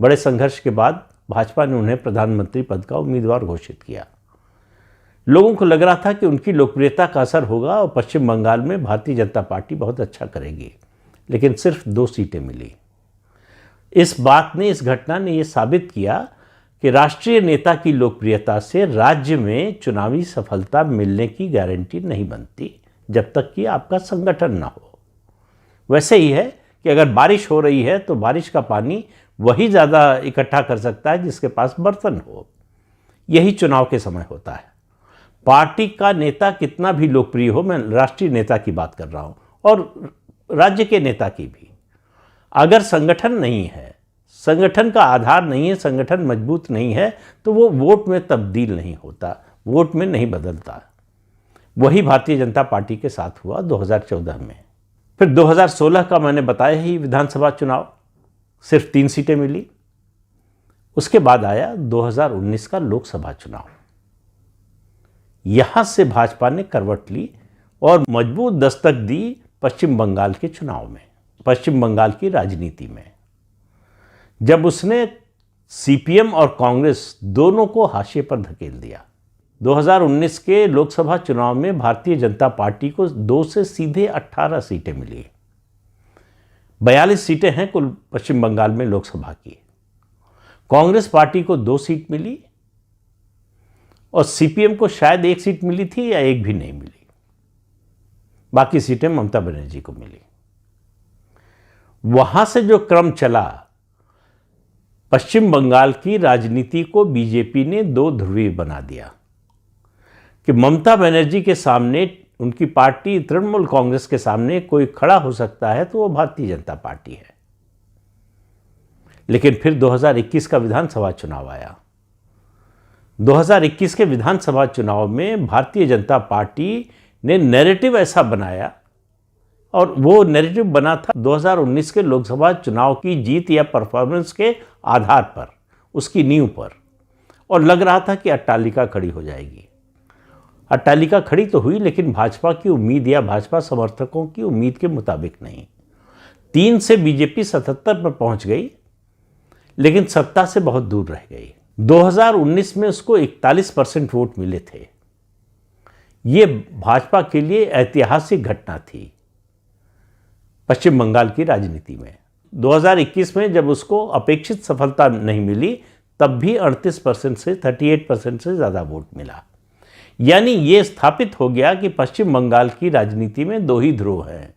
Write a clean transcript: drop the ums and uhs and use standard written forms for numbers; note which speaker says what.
Speaker 1: बड़े संघर्ष के बाद भाजपा ने उन्हें प्रधानमंत्री पद का उम्मीदवार घोषित किया। लोगों को लग रहा था कि उनकी लोकप्रियता का असर होगा और पश्चिम बंगाल में भारतीय जनता पार्टी बहुत अच्छा करेगी, लेकिन सिर्फ 2 सीटें मिली। इस घटना ने यह साबित किया कि राष्ट्रीय नेता की लोकप्रियता से राज्य में चुनावी सफलता मिलने की गारंटी नहीं बनती जब तक कि आपका संगठन ना हो। वैसे ही है कि अगर बारिश हो रही है तो बारिश का पानी वही ज़्यादा इकट्ठा कर सकता है जिसके पास बर्तन हो। यही चुनाव के समय होता है। पार्टी का नेता कितना भी लोकप्रिय हो, मैं राष्ट्रीय नेता की बात कर रहा हूँ और राज्य के नेता की भी, अगर संगठन नहीं है, संगठन का आधार नहीं है, संगठन मजबूत नहीं है, तो वो वोट में तब्दील नहीं होता, वोट में नहीं बदलता। वही भारतीय जनता पार्टी के साथ हुआ 2014 में। फिर 2016 का मैंने बताया ही विधानसभा चुनाव, सिर्फ 3 सीटें मिली। उसके बाद आया 2019 का लोकसभा चुनाव। यहां से भाजपा ने करवट ली और मजबूत दस्तक दी पश्चिम बंगाल के चुनाव में, पश्चिम बंगाल की राजनीति में, जब उसने सीपीएम और कांग्रेस दोनों को हाशिए पर धकेल दिया। 2019 के लोकसभा चुनाव में भारतीय जनता पार्टी को 2 से सीधे 18 सीटें मिली। 42 सीटें हैं कुल पश्चिम बंगाल में लोकसभा की। कांग्रेस पार्टी को 2 सीट मिली और सीपीएम को शायद 1 सीट मिली थी या 1 भी नहीं मिली। बाकी सीटें ममता बनर्जी को मिली। वहां से जो क्रम चला, पश्चिम बंगाल की राजनीति को बीजेपी ने 2 ध्रुवीय बना दिया कि ममता बनर्जी के सामने, उनकी पार्टी तृणमूल कांग्रेस के सामने कोई खड़ा हो सकता है तो वो भारतीय जनता पार्टी है। लेकिन फिर 2021 का विधानसभा चुनाव आया। 2021 के विधानसभा चुनाव में भारतीय जनता पार्टी ने नैरेटिव ऐसा बनाया, और वो नैरेटिव बना था 2019 के लोकसभा चुनाव की जीत या परफॉर्मेंस के आधार पर, उसकी नींव पर, और लग रहा था कि अट्टालिका खड़ी हो जाएगी। अट्टालिका खड़ी तो हुई, लेकिन भाजपा की उम्मीद या भाजपा समर्थकों की उम्मीद के मुताबिक नहीं। 3 से बीजेपी 77 पर पहुंच गई, लेकिन सत्ता से बहुत दूर रह गई। 2019 में उसको 41% वोट मिले थे। ये भाजपा के लिए ऐतिहासिक घटना थी पश्चिम बंगाल की राजनीति में। 2021 में जब उसको अपेक्षित सफलता नहीं मिली, तब भी 38% से 38% से ज़्यादा वोट मिला। यानी ये स्थापित हो गया कि पश्चिम बंगाल की राजनीति में 2 ही ध्रुव हैं,